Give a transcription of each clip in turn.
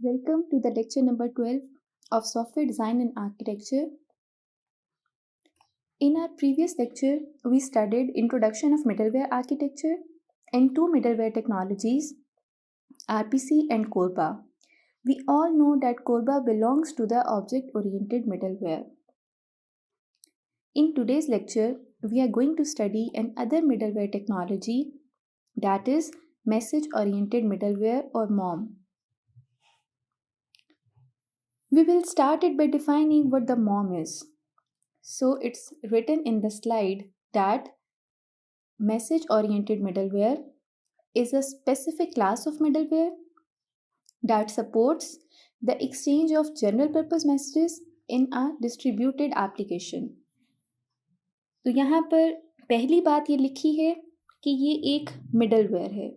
Welcome to the lecture number 12 of Software Design and Architecture. In our previous lecture, we studied Introduction of Middleware Architecture and two middleware technologies, RPC and CORBA. We all know that CORBA belongs to the object-oriented middleware. In today's lecture, we are going to study another middleware technology, that is Message-Oriented Middleware or MOM. We will start it by defining what the MOM is. So it's written in the slide that message-oriented middleware is a specific class of middleware that supports the exchange of general-purpose messages in a distributed application. तो यहाँ पर पहली बात ये लिखी है कि ये एक मिडलवेयर है,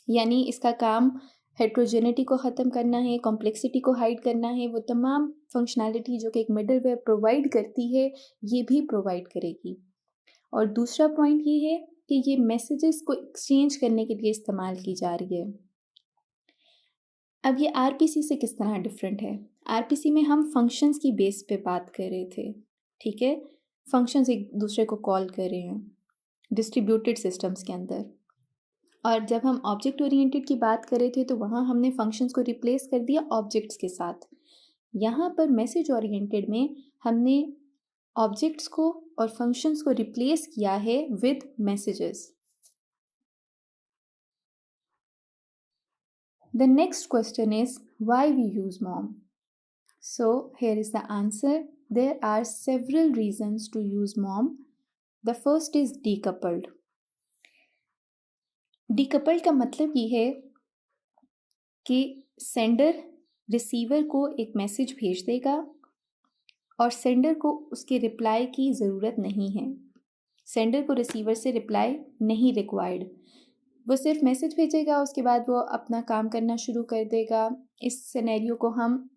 यानी इसका काम हेट्रोजेनिटी को ख़त्म करना है, कॉम्प्लेक्सिटी को हाइड करना है, वो तमाम फंक्शनैलिटी जो कि एक मिडलवेयर प्रोवाइड करती है ये भी प्रोवाइड करेगी। और दूसरा पॉइंट ये है कि ये मैसेजेस को एक्सचेंज करने के लिए इस्तेमाल की जा रही है। अब ये आरपीसी से किस तरह डिफरेंट है? आरपीसी में हम फंक्शंस की बेस पे बात कर रहे थे, ठीक है? फंक्शंस एक दूसरे को कॉल कर रहे हैं डिस्ट्रीब्यूटेड सिस्टम्स के अंदर। और जब हम ऑब्जेक्ट ओरिएंटेड की बात कर रहे थे तो वहाँ हमने फंक्शंस को रिप्लेस कर दिया ऑब्जेक्ट्स के साथ। यहाँ पर मैसेज ओरिएंटेड में हमने ऑब्जेक्ट्स को और फंक्शंस को रिप्लेस किया है with messages. The next question is why we use MOM. So here is the answer. There are several reasons to use MOM. The first is decoupled. Decoupled का मतलब ये है कि सेंडर रिसीवर को एक मैसेज भेज देगा और सेंडर को उसके रिप्लाई की ज़रूरत नहीं है। सेंडर को रिसीवर से रिप्लाई नहीं रिक्वायर्ड, वो सिर्फ मैसेज भेजेगा, उसके बाद वो अपना काम करना शुरू कर देगा। इस सिनेरियो को हम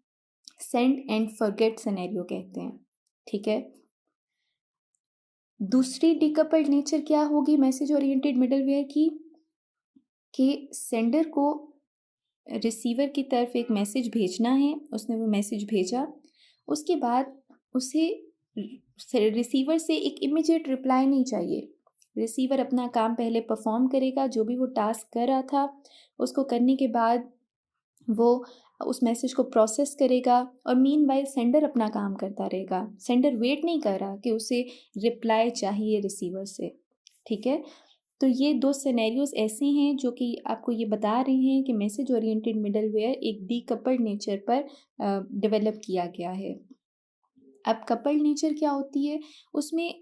सेंड एंड फॉरगेट सिनेरियो कहते हैं, ठीक है। दूसरी डिकपल्ड नेचर क्या होगी मैसेज ओरिएंटेड मिडलवेयर की, कि सेंडर को रिसीवर की तरफ एक मैसेज भेजना है, उसने वो मैसेज भेजा, उसके बाद उसे रिसीवर से एक इमीडिएट रिप्लाई नहीं चाहिए। रिसीवर अपना काम पहले परफॉर्म करेगा, जो भी वो टास्क कर रहा था उसको करने के बाद वो उस मैसेज को प्रोसेस करेगा और मीनवाइल सेंडर अपना काम करता रहेगा। सेंडर वेट नहीं कर रहा कि उसे रिप्लाई चाहिए रिसीवर से, ठीक है। तो ये दो सिनेरियोज ऐसे हैं जो कि आपको ये बता रहे हैं कि मैसेज ओरिएंटेड मिडलवेयर एक डीकपल्ड नेचर पर डेवलप किया गया है। अब कपल्ड नेचर क्या होती है? उसमें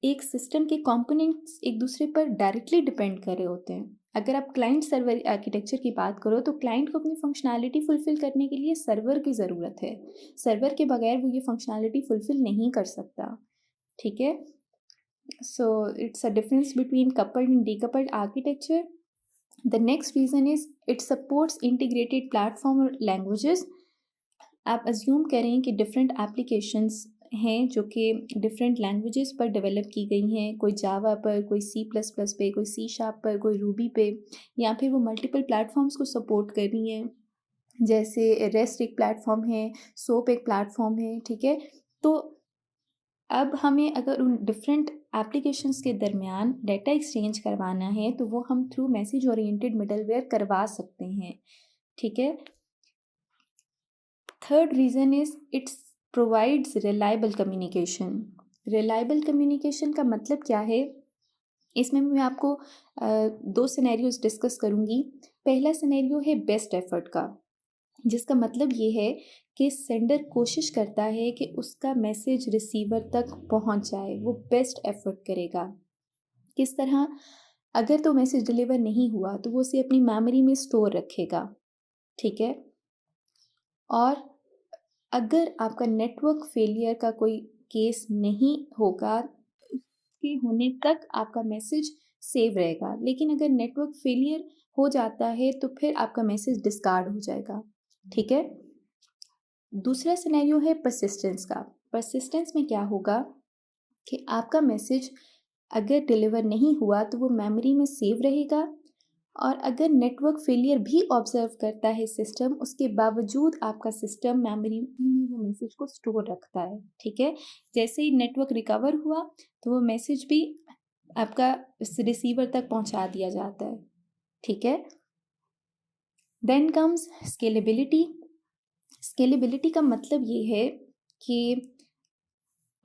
एक सिस्टम के कंपोनेंट्स एक दूसरे पर डायरेक्टली डिपेंड कर रहे होते हैं। अगर आप क्लाइंट सर्वर आर्किटेक्चर की बात करो तो क्लाइंट को अपनी फंक्शनैलिटी फुलफिल करने के लिए सर्वर की ज़रूरत है। सर्वर के बगैर वो ये फंक्शनैलिटी फुलफिल नहीं कर सकता, ठीक है। So it's a difference between coupled and decoupled architecture. The next reason is it supports integrated platform और लैंग्वेजेस। आप अज्यूम करें कि डिफरेंट एप्लीकेशंस हैं जो कि डिफरेंट लैंग्वेजेस पर डेवलप की गई हैं, कोई जावा पर, कोई C++ पे, कोई C# पर, कोई रूबी पे, या फिर वो मल्टीपल प्लेटफॉर्म्स को सपोर्ट कर रही हैं, जैसे रेस्ट एक प्लेटफॉर्म है, सोप एक प्लेटफॉर्म है, ठीक है। तो अब हमें अगर उन डिफरेंट एप्लीकेशंस के दरमियान डाटा एक्सचेंज करवाना है तो वो हम थ्रू मैसेज ओरिएंटेड मिडलवेयर करवा सकते हैं, ठीक है। Third reason is it's provides reliable communication. Reliable communication का मतलब क्या है? इसमें मैं आपको दो सिनेरियोज डिस्कस करूँगी। पहला सिनेरियो है बेस्ट एफर्ट का, जिसका मतलब ये है कि सेंडर कोशिश करता है कि उसका मैसेज रिसीवर तक पहुंच जाए, वो बेस्ट एफर्ट करेगा। किस तरह? अगर तो मैसेज डिलीवर नहीं हुआ तो वो उसे अपनी मेमोरी में स्टोर रखेगा, ठीक है। और अगर आपका नेटवर्क फेलियर का कोई केस नहीं होगा, उसके होने तक आपका मैसेज सेव रहेगा। लेकिन अगर नेटवर्क फेलियर हो जाता है तो फिर आपका मैसेज डिस्कार्ड हो जाएगा, ठीक है। दूसरा सिनेरियो है परसिस्टेंस का। परसिस्टेंस में क्या होगा कि आपका मैसेज अगर डिलीवर नहीं हुआ तो वो मेमोरी में सेव रहेगा और अगर नेटवर्क फेलियर भी ऑब्जर्व करता है सिस्टम, उसके बावजूद आपका सिस्टम मेमोरी में वो मैसेज को स्टोर रखता है, ठीक है। जैसे ही नेटवर्क रिकवर हुआ तो वो मैसेज भी आपका रिसीवर तक पहुंचा दिया जाता है, ठीक है। Then comes scalability. स्केलेबिलिटी का मतलब ये है कि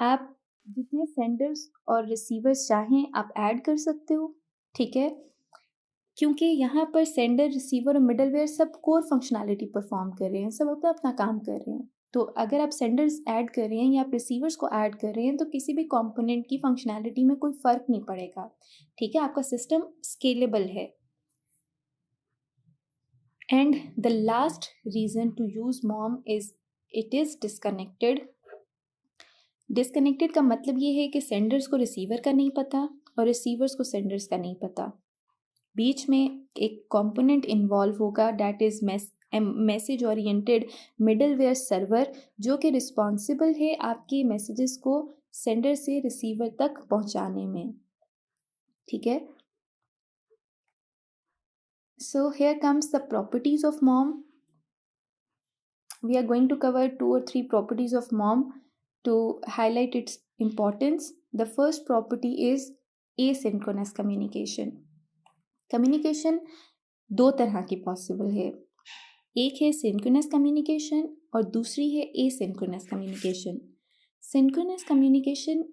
आप जितने सेंडर्स और रिसीवर्स चाहें आप ऐड कर सकते हो, ठीक है। क्योंकि यहाँ पर सेंडर, रिसीवर और मिडलवेयर सब कोर फंक्शनैलिटी परफॉर्म कर रहे हैं, सब अपना अपना काम कर रहे हैं। तो अगर आप सेंडर्स ऐड कर रहे हैं या आप रिसीवर्स को ऐड कर रहे हैं तो किसी भी कंपोनेंट की फंक्शनैलिटी में कोई फ़र्क नहीं पड़ेगा, ठीक है। आपका सिस्टम स्केलेबल है। And the last reason to use MOM is it is disconnected. Disconnected का मतलब ये है कि सेंडर्स को रिसीवर का नहीं पता और रिसीवर्स को सेंडर्स का नहीं पता। बीच में एक कंपोनेंट इन्वॉल्व होगा, that is message oriented middleware server, जो कि रिस्पॉन्सिबल है आपके मैसेजेस को सेंडर से रिसीवर तक पहुंचाने में, ठीक है। So here comes the properties of mom. We are going to cover 2 or 3 properties of mom to highlight its importance. The first property is asynchronous communication. Communication दो तरह की पॉसिबल है, एक है सिंक्रोनस कम्युनिकेशन और दूसरी है एसिंक्रोनस कम्युनिकेशन। सिंक्रोनस कम्युनिकेशन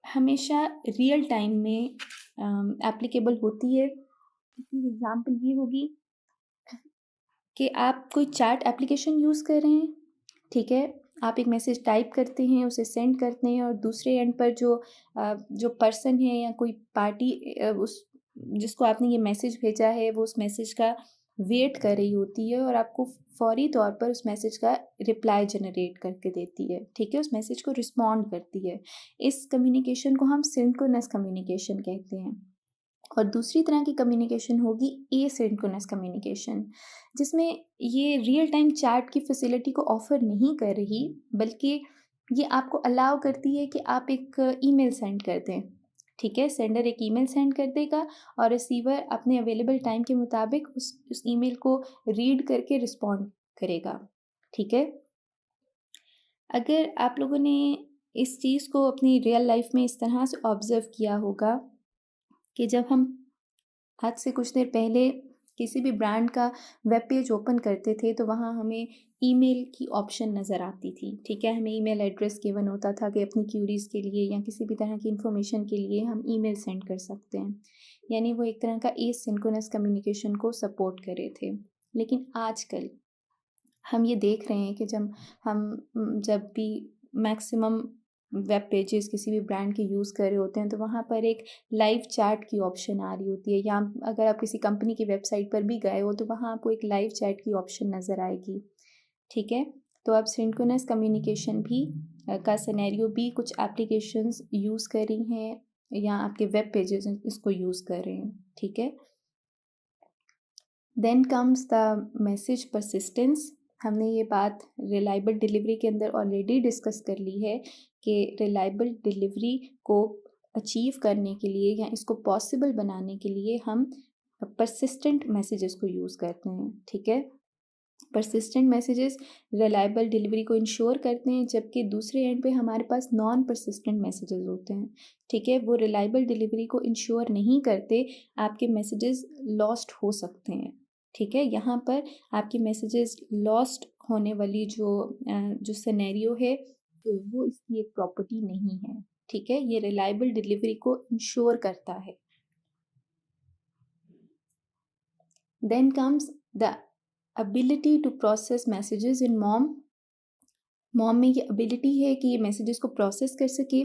हमेशा रियल टाइम में एप्लीकेबल होती है। इसकी एग्जांपल ये होगी कि आप कोई चैट एप्लीकेशन यूज़ कर रहे हैं, ठीक है। आप एक मैसेज टाइप करते हैं, उसे सेंड करते हैं और दूसरे एंड पर जो पर्सन है या कोई पार्टी उस जिसको आपने ये मैसेज भेजा है वो उस मैसेज का वेट कर रही होती है और आपको फौरी तौर पर उस मैसेज का रिप्लाई जनरेट करके देती है, ठीक है। उस मैसेज को रिस्पॉन्ड करती है। इस कम्युनिकेशन को हम सिंक्रोनस कम्युनिकेशन कहते हैं। और दूसरी तरह की कम्युनिकेशन होगी एसिंक्रोनस कम्युनिकेशन, जिसमें ये रियल टाइम चैट की फैसिलिटी को ऑफ़र नहीं कर रही, बल्कि ये आपको अलाउ करती है कि आप एक ईमेल सेंड कर दें, ठीक है। सेंडर एक ईमेल सेंड कर देगा और रिसीवर अपने अवेलेबल टाइम के मुताबिक उस ईमेल को रीड करके रिस्पॉन्ड करेगा, ठीक है। अगर आप लोगों ने इस चीज़ को अपनी रियल लाइफ में इस तरह से ऑब्ज़र्व किया होगा कि जब हम आज से कुछ देर पहले किसी भी ब्रांड का वेब पेज ओपन करते थे तो वहाँ हमें ईमेल की ऑप्शन नज़र आती थी, ठीक है। हमें ईमेल एड्रेस गिवन होता था कि अपनी क्यूरीज़ के लिए या किसी भी तरह की इन्फॉर्मेशन के लिए हम ईमेल सेंड कर सकते हैं, यानी वो एक तरह का एसिंक्रोनस कम्युनिकेशन को सपोर्ट कर रहे थे। लेकिन आजकल हम ये देख रहे हैं कि जब भी मैक्सिमम वेब पेजेस किसी भी ब्रांड के यूज़ कर रहे होते हैं तो वहाँ पर एक लाइव चैट की ऑप्शन आ रही होती है, या अगर आप किसी कंपनी की वेबसाइट पर भी गए हो तो वहाँ आपको एक लाइव चैट की ऑप्शन नज़र आएगी, ठीक है। तो अब सिंक्रोनस कम्युनिकेशन भी का सिनेरियो भी कुछ एप्लीकेशंस यूज़ कर रही हैं या आपके वेब पेजेस इसको यूज़ कर रहे हैं, ठीक है। Then comes the message persistence. हमने ये बात रिलायबल डिलीवरी के अंदर ऑलरेडी डिस्कस कर ली है कि रिलायबल डिलीवरी को अचीव करने के लिए या इसको पॉसिबल बनाने के लिए हम परसिस्टेंट मैसेजेस को यूज़ करते हैं, ठीक है। परसिस्टेंट मैसेजेस रिलायबल डिलीवरी को इंश्योर करते हैं, जबकि दूसरे एंड पे हमारे पास नॉन परसिस्टेंट मैसेजेस होते हैं, ठीक है। वो रिलायबल डिलीवरी को इंश्योर नहीं करते, आपके मैसेजेस लॉस्ट हो सकते हैं, ठीक है। यहाँ पर आपके मैसेजेस लॉस्ट होने वाली जो सिनेरियो है तो वो इसकी एक प्रॉपर्टी नहीं है, ठीक है। ये रिलायबल डिलीवरी को इंश्योर करता है। Then comes the ability to process messages in MOM में ये एबिलिटी है कि ये मैसेजेस को प्रोसेस कर सके,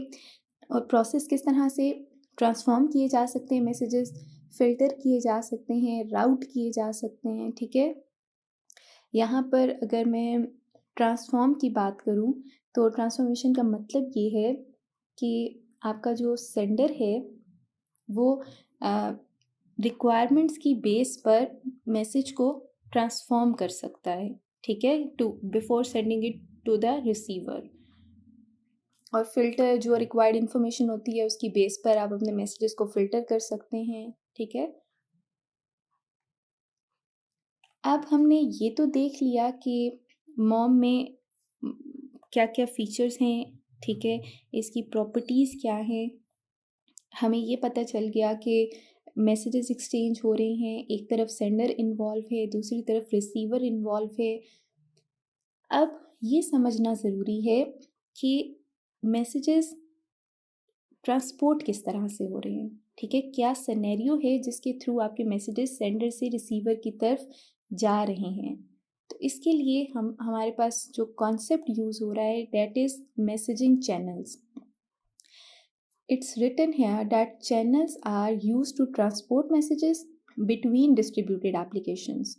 और प्रोसेस किस तरह से ट्रांसफॉर्म किए जा सकते हैं, मैसेजेस फिल्टर किए जा सकते हैं, राउट किए जा सकते हैं, ठीक है। यहाँ पर अगर मैं ट्रांसफॉर्म की बात करूँ तो ट्रांसफॉर्मेशन का मतलब ये है कि आपका जो सेंडर है वो रिक्वायरमेंट्स की बेस पर मैसेज को ट्रांसफॉर्म कर सकता है, ठीक है, to before sending it to the receiver. और फिल्टर जो रिक्वायर्ड इन्फॉर्मेशन होती है उसकी बेस पर आप अपने मैसेजेस को फिल्टर कर सकते हैं, ठीक है। अब हमने ये तो देख लिया कि मॉम में क्या क्या फीचर्स हैं, ठीक है, इसकी प्रॉपर्टीज़ क्या हैं। हमें ये पता चल गया कि मैसेजेस एक्सचेंज हो रहे हैं, एक तरफ सेंडर इन्वॉल्व है, दूसरी तरफ रिसीवर इन्वॉल्व है। अब ये समझना ज़रूरी है कि मैसेजेस ट्रांसपोर्ट किस तरह से हो रहे हैं, ठीक है, क्या सिनेरियो है जिसके थ्रू आपके मैसेजेस सेंडर से रिसीवर की तरफ जा रहे हैं। तो इसके लिए हमारे पास जो कॉन्सेप्ट यूज़ हो रहा है that is messaging channels. It's written here that channels are used to transport messages between distributed applications.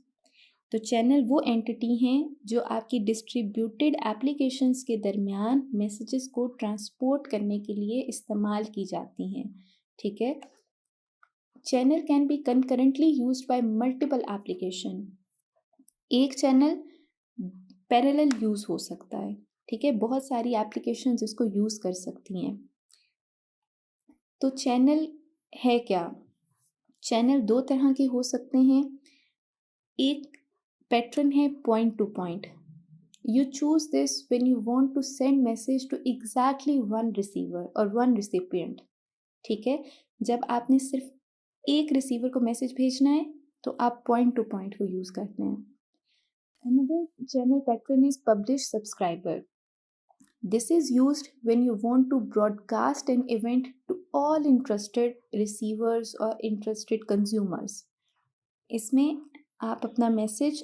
तो चैनल वो एंटिटी हैं जो आपकी डिस्ट्रीब्यूटेड एप्लीकेशंस के दरमियान मैसेजेस को ट्रांसपोर्ट करने के लिए इस्तेमाल की जाती हैं, ठीक है। Channel can be concurrently used by multiple application. एक चैनल पैरेलल यूज़ हो सकता है, ठीक है, बहुत सारी एप्लीकेशंस इसको यूज़ कर सकती हैं। तो चैनल है क्या? चैनल दो तरह के हो सकते हैं। एक पैटर्न है point to point. You choose this when you want to send message to exactly one receiver और वन रिसिपिएंट, ठीक है। जब आपने सिर्फ एक रिसीवर को मैसेज भेजना है तो आप पॉइंट टू पॉइंट को यूज करते हैं। Another channel pattern is publish subscriber. This is used when you want to broadcast an event to all interested receivers or interested consumers. इसमें आप अपना मैसेज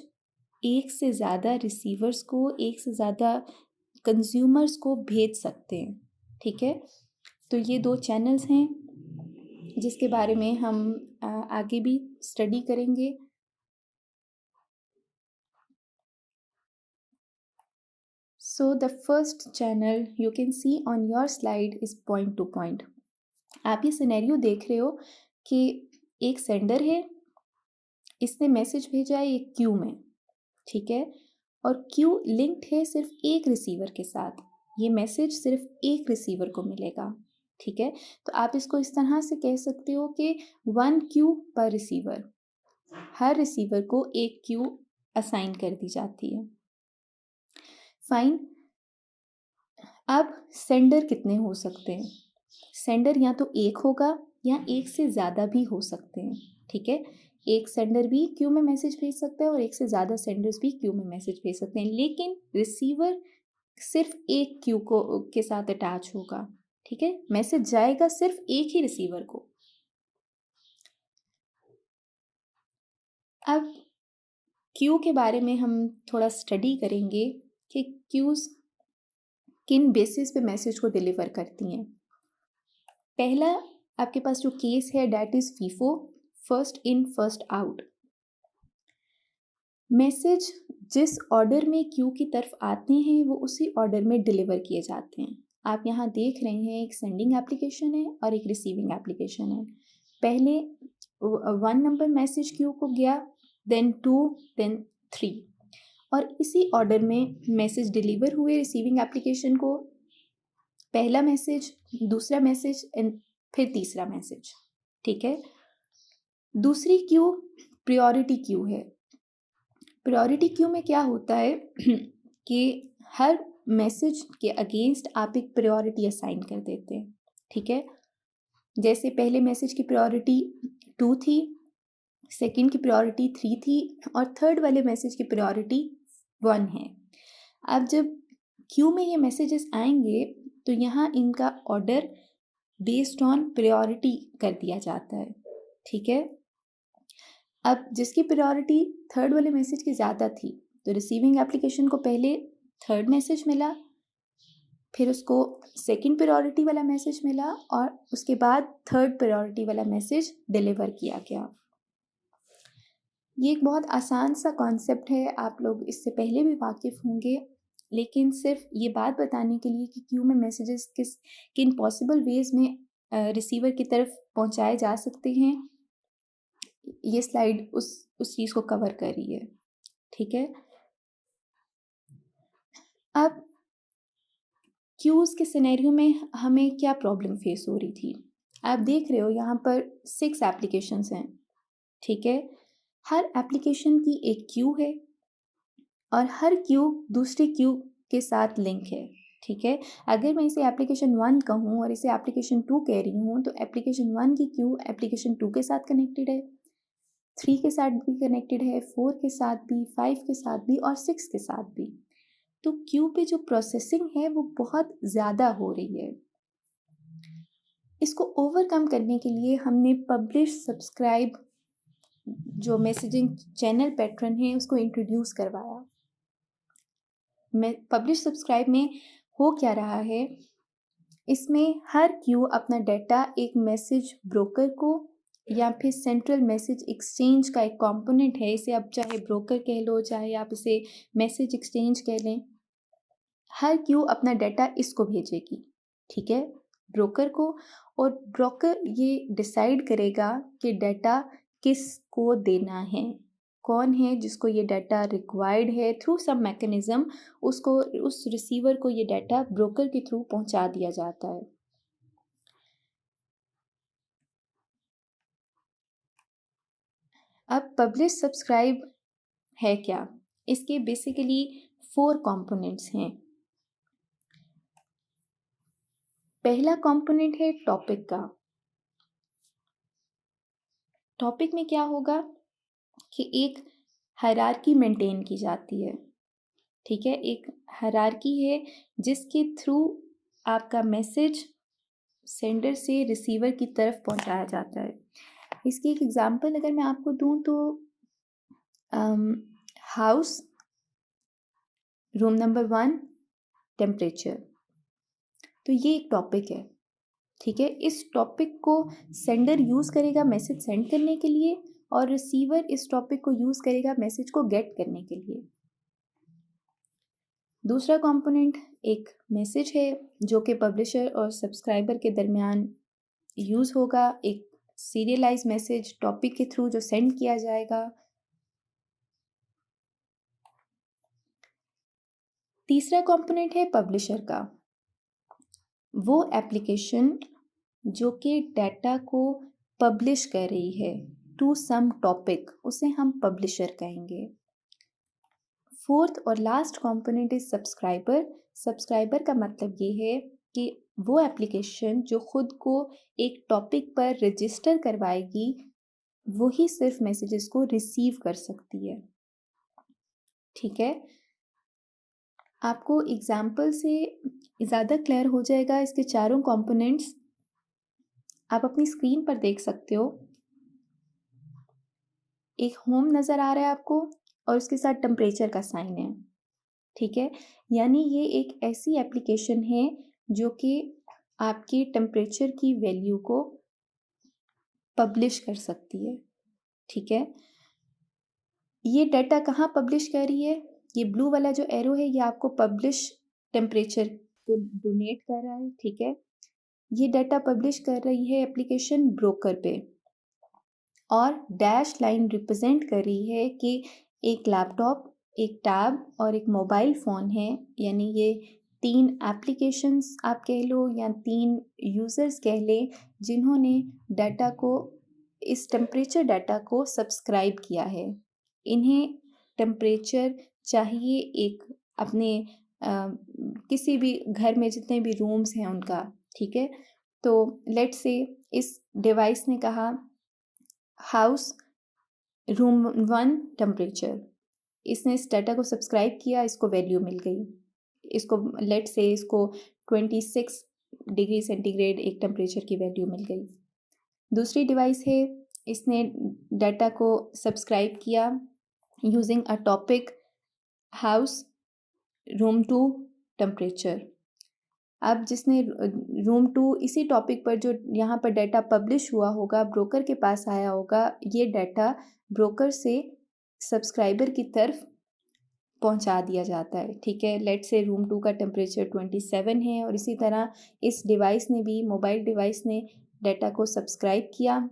एक से ज़्यादा रिसीवर्स को, एक से ज़्यादा कंज्यूमर्स को भेज सकते हैं, ठीक है। तो ये दो चैनल्स हैं जिसके बारे में हम आगे भी स्टडी करेंगे। So the first channel you can see on your slide is point to point. आप ये सिनेरियो देख रहे हो कि एक सेंडर है, इसने मैसेज भेजा है एक क्यू में, ठीक है, और क्यू लिंक्ड है सिर्फ एक रिसीवर के साथ। ये मैसेज सिर्फ एक रिसीवर को मिलेगा, ठीक है। तो आप इसको इस तरह से कह सकते हो कि वन क्यू पर रिसीवर, हर रिसीवर को एक क्यू असाइन कर दी जाती है। फाइन। अब सेंडर कितने हो सकते हैं? सेंडर या तो एक होगा या एक से ज़्यादा भी हो सकते हैं, ठीक है। एक सेंडर भी क्यू में मैसेज भेज सकता है और एक से ज़्यादा सेंडर्स भी क्यू में मैसेज भेज सकते हैं, लेकिन रिसीवर सिर्फ एक क्यू को के साथ अटैच होगा, ठीक है। मैसेज जाएगा सिर्फ एक ही रिसीवर को। अब क्यू के बारे में हम थोड़ा स्टडी करेंगे कि क्यूज़ किन बेसिस पे मैसेज को डिलीवर करती हैं। पहला आपके पास जो केस है that is FIFO, first in first out. Message जिस ऑर्डर में क्यू की तरफ आते हैं वो उसी ऑर्डर में डिलीवर किए जाते हैं। आप यहाँ देख रहे हैं एक सेंडिंग एप्लीकेशन है और एक रिसीविंग एप्लीकेशन है। पहले 1 नंबर मैसेज क्यू को गया, देन 2, देन 3, और इसी ऑर्डर में मैसेज डिलीवर हुए रिसीविंग एप्लीकेशन को। पहला मैसेज, दूसरा मैसेज एंड फिर तीसरा मैसेज, ठीक है। दूसरी क्यू प्रायोरिटी क्यू है। प्रायोरिटी क्यू में क्या होता है कि हर मैसेज के अगेंस्ट आप एक प्रायोरिटी असाइन कर देते हैं, ठीक है। जैसे पहले मैसेज की प्रायोरिटी 2 थी, सेकंड की प्रायोरिटी 3 थी और थर्ड वाले मैसेज की प्रायोरिटी 1 है। अब जब क्यू में ये मैसेजेस आएंगे तो यहाँ इनका ऑर्डर बेस्ड ऑन प्रायोरिटी कर दिया जाता है, ठीक है। अब जिसकी प्रायोरिटी थर्ड वाले मैसेज की ज़्यादा थी तो रिसीविंग एप्लीकेशन को पहले थर्ड मैसेज मिला, फिर उसको सेकंड प्रायोरिटी वाला मैसेज मिला और उसके बाद थर्ड प्रायोरिटी वाला मैसेज डिलीवर किया गया। ये एक बहुत आसान सा कॉन्सेप्ट है, आप लोग इससे पहले भी वाकिफ़ होंगे, लेकिन सिर्फ ये बात बताने के लिए कि क्यू में मैसेजेस किन पॉसिबल वेज में रिसीवर की तरफ पहुंचाए जा सकते हैं, ये स्लाइड उस चीज़ को कवर कर रही है, ठीक है। अब क्यूज़ के सिनेरियो में हमें क्या प्रॉब्लम फेस हो रही थी? आप देख रहे हो यहाँ पर 6 एप्लीकेशंस हैं, ठीक है। हर एप्लीकेशन की एक क्यू है और हर क्यू दूसरी क्यू के साथ लिंक है, ठीक है। अगर मैं इसे एप्लीकेशन 1 कहूँ और इसे एप्लीकेशन 2 कह रही हूँ तो एप्लीकेशन 1 की क्यू एप्लीकेशन 2 के साथ कनेक्टेड है, 3 के साथ भी कनेक्टेड है, 4 के साथ भी, 5 के साथ भी और 6 के साथ भी। तो क्यू पे जो प्रोसेसिंग है वो बहुत ज़्यादा हो रही है। इसको ओवरकम करने के लिए हमने पब्लिश सब्सक्राइब जो मैसेजिंग चैनल पैटर्न है उसको इंट्रोड्यूस करवाया। मैं पब्लिश सब्सक्राइब में हो क्या रहा है, इसमें हर क्यू अपना डाटा एक मैसेज ब्रोकर को या फिर सेंट्रल मैसेज एक्सचेंज का एक कंपोनेंट है, इसे आप चाहे ब्रोकर कह लो चाहे आप इसे मैसेज एक्सचेंज कह लें, हर क्यू अपना डाटा इसको भेजेगी, ठीक है, ब्रोकर को। और ब्रोकर ये डिसाइड करेगा कि डाटा किसको देना है, कौन है जिसको ये डाटा रिक्वायर्ड है, थ्रू सम मैकेनिज्म उसको उस रिसीवर को ये डाटा ब्रोकर के थ्रू पहुंचा दिया जाता है। अब पब्लिश सब्सक्राइब है क्या, इसके बेसिकली 4 कंपोनेंट्स हैं। पहला कंपोनेंट है टॉपिक का। टॉपिक में क्या होगा कि एक हायरार्की मेंटेन की जाती है, ठीक है, एक हायरार्की है जिसके थ्रू आपका मैसेज सेंडर से रिसीवर की तरफ पहुंचाया जाता है। इसकी एक एग्जांपल अगर मैं आपको दूं तो हाउस, रूम नंबर 1, टेम्परेचर, तो ये एक टॉपिक है, ठीक है। इस टॉपिक को सेंडर यूज़ करेगा मैसेज सेंड करने के लिए और रिसीवर इस टॉपिक को यूज़ करेगा मैसेज को गेट करने के लिए। दूसरा कंपोनेंट एक मैसेज है जो कि पब्लिशर और सब्सक्राइबर के दरमियान यूज़ होगा, एक सीरियलाइज मैसेज टॉपिक के थ्रू जो सेंड किया जाएगा। तीसरा कंपोनेंट है पब्लिशर का, वो एप्लीकेशन जो कि डाटा को पब्लिश कर रही है टू सम टॉपिक, उसे हम पब्लिशर कहेंगे। फोर्थ और last component is subscriber. Subscriber का मतलब ये है कि वो एप्लीकेशन जो खुद को एक टॉपिक पर रजिस्टर करवाएगी वही सिर्फ मैसेजेस को रिसीव कर सकती है, ठीक है। आपको एग्जाम्पल से ज़्यादा क्लियर हो जाएगा इसके चारों कंपोनेंट्स। आप अपनी स्क्रीन पर देख सकते हो, एक होम नज़र आ रहा है आपको और उसके साथ टेम्परेचर का साइन है, ठीक है। यानी ये एक ऐसी एप्लीकेशन है जो कि आपके टेम्परेचर की वैल्यू को पब्लिश कर सकती है, ठीक है। ये डाटा कहाँ पब्लिश कर रही है, ये ब्लू वाला जो एरो है ये आपको पब्लिश टेम्परेचर को डोनेट कर रहा है, ठीक है। ये डाटा पब्लिश कर रही है एप्लीकेशन ब्रोकर पे और डैश लाइन रिप्रेजेंट कर रही है कि एक लैपटॉप, एक टैब और एक मोबाइल फ़ोन है, यानी ये 3 एप्लीकेशंस आप कह लो या 3 यूज़र्स कह लें जिन्होंने डाटा को, इस टेम्परेचर डाटा को सब्सक्राइब किया है। इन्हें टेम्परेचर चाहिए एक अपने किसी भी घर में जितने भी रूम्स हैं उनका, ठीक है। तो लेट्स से इस डिवाइस ने कहा हाउस रूम 1 टेम्परेचर, इसने इस डाटा को सब्सक्राइब किया, इसको वैल्यू मिल गई, इसको लेट से इसको 26 डिग्री सेंटीग्रेड एक टेम्परेचर की वैल्यू मिल गई। दूसरी डिवाइस है, इसने डाटा को सब्सक्राइब किया using a topic house room 2 temperature. अब जिसने रूम 2 इसी टॉपिक पर जो यहाँ पर डाटा पब्लिश हुआ होगा ब्रोकर के पास आया होगा, ये डाटा ब्रोकर से सब्सक्राइबर की तरफ पहुंचा दिया जाता है, ठीक है। लेट से रूम 2 का टेम्परेचर 27 है और इसी तरह इस डिवाइस ने भी, मोबाइल डिवाइस ने डाटा को सब्सक्राइब किया।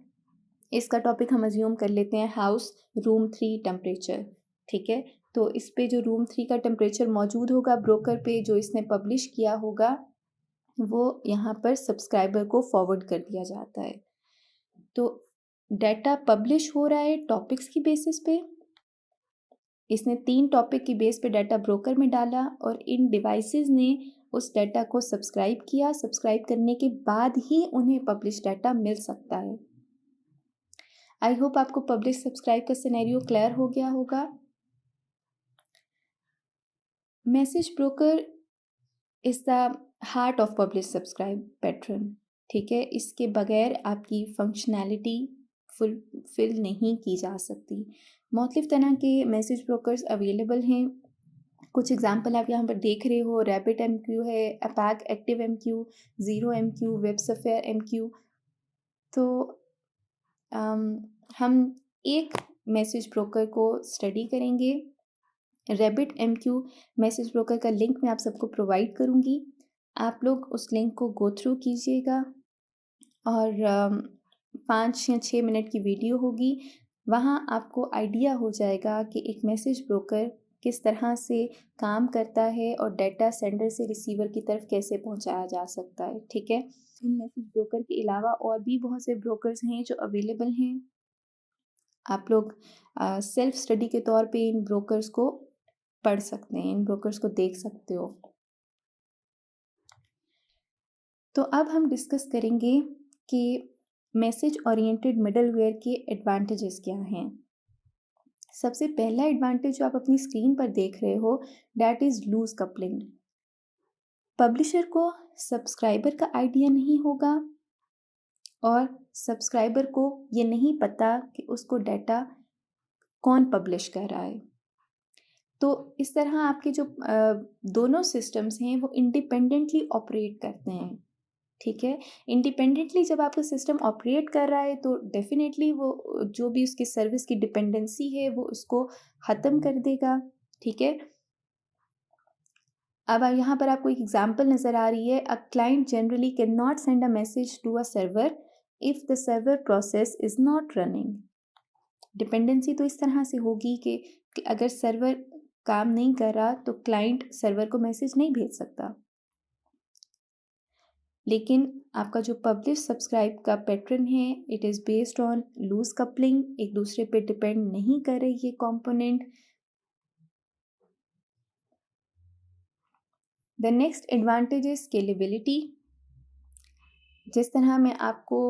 इसका टॉपिक हम अज्यूम कर लेते हैं हाउस रूम 3 टेम्परेचर, ठीक है। तो इस पे जो रूम 3 का टेम्परेचर मौजूद होगा ब्रोकर पे जो इसने पब्लिश किया होगा वो यहाँ पर सब्सक्राइबर को फॉरवर्ड कर दिया जाता है। तो डाटा पब्लिश हो रहा है टॉपिक्स की बेसिस पे। इसने 3 टॉपिक की बेस पे डाटा ब्रोकर में डाला और इन डिवाइसेस ने उस डाटा को सब्सक्राइब किया। सब्सक्राइब करने के बाद ही उन्हें पब्लिश डाटा मिल सकता है। आई होप आपको पब्लिश सब्सक्राइब का सिनेरियो क्लियर हो गया होगा। Message broker is the heart of publish subscribe pattern. ठीक है, इसके बगैर आपकी फंक्शनैलिटी फुलफिल नहीं की जा सकती। मुख्तलिफ तरह के मैसेज ब्रोकर्स अवेलेबल हैं। कुछ एग्जांपल आप यहाँ पर देख रहे हो, रैपिड MQ है, Apache active MQ, zero MQ, web sphere MQ। तो हम एक मैसेज ब्रोकर को स्टडी करेंगे। रैपिड MQ मैसेज ब्रोकर का लिंक मैं आप सबको प्रोवाइड करूँगी। आप लोग उस लिंक को गो थ्रू कीजिएगा और 5 या 6 मिनट की वीडियो होगी। वहाँ आपको आइडिया हो जाएगा कि एक मैसेज ब्रोकर किस तरह से काम करता है और डाटा सेंडर से रिसीवर की तरफ कैसे पहुँचाया जा सकता है। ठीक है, इन मैसेज ब्रोकर के अलावा और भी बहुत से ब्रोकर्स हैं जो अवेलेबल हैं। आप लोग सेल्फ स्टडी के तौर पे इन ब्रोकर्स को पढ़ सकते हैं, इन ब्रोकर्स को देख सकते हो। तो अब हम डिस्कस करेंगे कि मैसेज ओरिएंटेड मिडलवेयर के एडवांटेजेस क्या हैं। सबसे पहला एडवांटेज जो आप अपनी स्क्रीन पर देख रहे हो, that is loose coupling. Publisher को सब्सक्राइबर का आइडिया नहीं होगा और सब्सक्राइबर को ये नहीं पता कि उसको डाटा कौन पब्लिश कर रहा है। तो इस तरह आपके जो दोनों सिस्टम्स हैं वो इंडिपेंडेंटली ऑपरेट करते हैं। ठीक है, इंडिपेंडेंटली जब आपका सिस्टम ऑपरेट कर रहा है तो डेफिनेटली वो जो भी उसकी सर्विस की डिपेंडेंसी है वो उसको ख़त्म कर देगा। ठीक है, अब यहाँ पर आपको एक एग्जांपल नज़र आ रही है। A client generally can not send a message to a server if the server process is not running. Dependency तो इस तरह से होगी कि अगर सर्वर काम नहीं कर रहा तो क्लाइंट सर्वर को मैसेज नहीं भेज सकता। लेकिन आपका जो पब्लिश सब्सक्राइब का पैटर्न है, it is based on loose coupling. एक दूसरे पे डिपेंड नहीं कर रही ये component. The next advantage is scalability. जिस तरह मैं आपको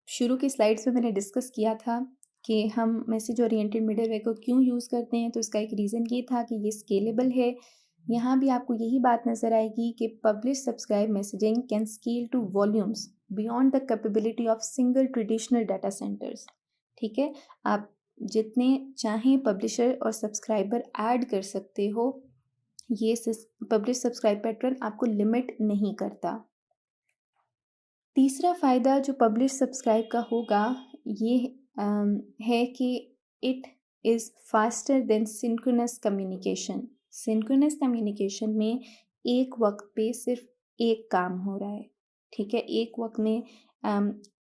शुरू की स्लाइड्स में मैंने डिस्कस किया था कि हम मैसेज ओरिएंटेड मिडलवेयर को क्यों यूज़ करते हैं, तो इसका एक रीज़न ये था कि ये स्केलेबल है। यहाँ भी आपको यही बात नज़र आएगी कि publish subscribe messaging can scale to volumes beyond the capability of single traditional data centers. ठीक है, आप जितने चाहें पब्लिशर और सब्सक्राइबर ऐड कर सकते हो। ये पब्लिश सब्सक्राइब पैटर्न आपको लिमिट नहीं करता। तीसरा फ़ायदा जो पब्लिश सब्सक्राइब का होगा ये है कि it is faster than synchronous communication. Synchronous communication में एक वक्त पे सिर्फ एक काम हो रहा है। ठीक है, एक वक्त में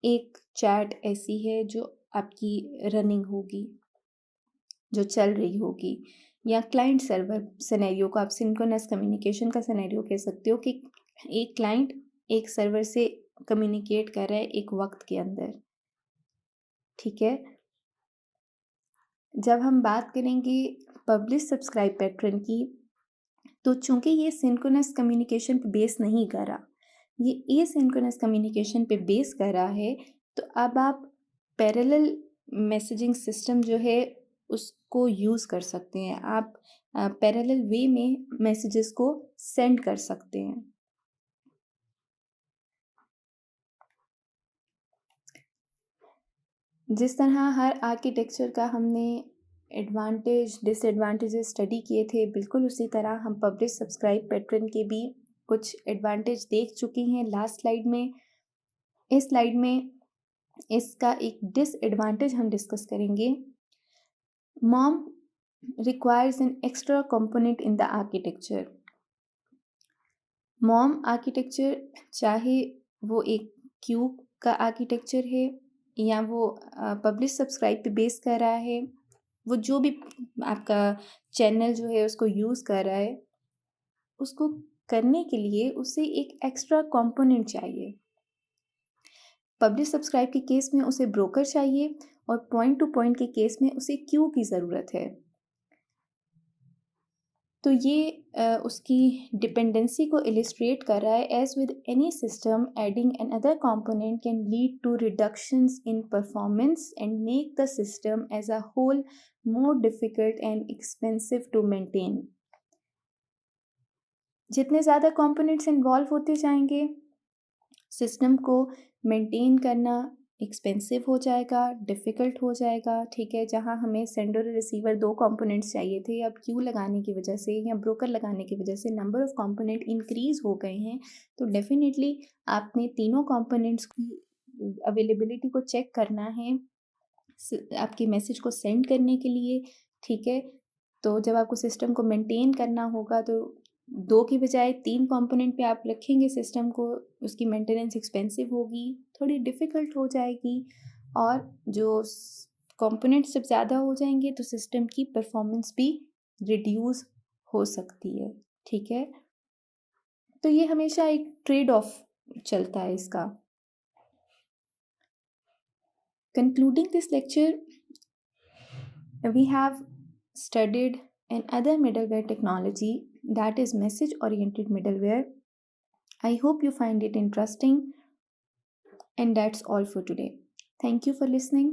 एक चैट ऐसी है जो आपकी रनिंग होगी, जो चल रही होगी, या क्लाइंट सर्वर सिनेरियो को आप सिंक्रोनस कम्युनिकेशन का सिनेरियो कह सकते हो कि एक क्लाइंट एक सर्वर से कम्युनिकेट कर रहा है एक वक्त के अंदर। ठीक है, जब हम बात करेंगे पब्लिश सब्सक्राइब पैटर्न की, तो चूंकि ये सिंक्रोनस कम्युनिकेशन पे बेस नहीं कर रहा, ये एसिंक्रोनस कम्युनिकेशन पे बेस कर रहा है, तो अब आप पैरेलल मैसेजिंग सिस्टम जो है उसको यूज़ कर सकते हैं। आप पैरेलल वे में मैसेजेस को सेंड कर सकते हैं। जिस तरह हर आर्किटेक्चर का हमने एडवांटेज डिसएडवांटेजेस स्टडी किए थे, बिल्कुल उसी तरह हम पब्लिश सब्सक्राइब पैटर्न के भी कुछ एडवांटेज देख चुकी हैं लास्ट स्लाइड में। इस स्लाइड में इसका एक डिसएडवांटेज हम डिस्कस करेंगे। Mom requires an extra component in the architecture. Mom architecture, चाहे वो एक क्यूब का आर्किटेक्चर है या वो पब्लिश सब्सक्राइब पे बेस कर रहा है, वो जो भी आपका चैनल जो है उसको यूज़ कर रहा है, उसको करने के लिए उसे एक एक्स्ट्रा कंपोनेंट चाहिए। पब्लिश सब्सक्राइब के केस में उसे ब्रोकर चाहिए और पॉइंट टू पॉइंट के केस में उसे क्यू की ज़रूरत है। तो ये उसकी डिपेंडेंसी को इलिस्ट्रेट कर रहा है। As with any system, adding another component can lead to reductions in performance and make the system as a whole more difficult and expensive to maintain. जितने ज़्यादा कंपोनेंट्स इन्वॉल्व होते जाएंगे, सिस्टम को maintain करना expensive हो जाएगा, difficult हो जाएगा, ठीक है। जहाँ हमें सेंडर और रिसीवर 2 कंपोनेंट्स चाहिए थे, अब क्यू लगाने की वजह से या ब्रोकर लगाने की वजह से नंबर ऑफ़ कंपोनेंट इंक्रीज़ हो गए हैं। तो डेफ़िनेटली आपने तीनों कंपोनेंट्स की अवेलेबिलिटी को चेक करना है आपके मैसेज को सेंड करने के लिए, ठीक है। तो जब आपको सिस्टम को मेंटेन करना होगा तो 2 की बजाय 3 कंपोनेंट पे आप रखेंगे सिस्टम को, उसकी मेंटेनेंस एक्सपेंसिव होगी, थोड़ी डिफ़िकल्ट हो जाएगी और जो कंपोनेंट्स जब ज़्यादा हो जाएंगे तो सिस्टम की परफॉर्मेंस भी रिड्यूस हो सकती है, ठीक है। तो ये हमेशा एक ट्रेड ऑफ चलता है इसका। Concluding this lecture, we have studied another middleware technology, that is message oriented middleware. I hope you find it interesting, and that's all for today. Thank you for listening.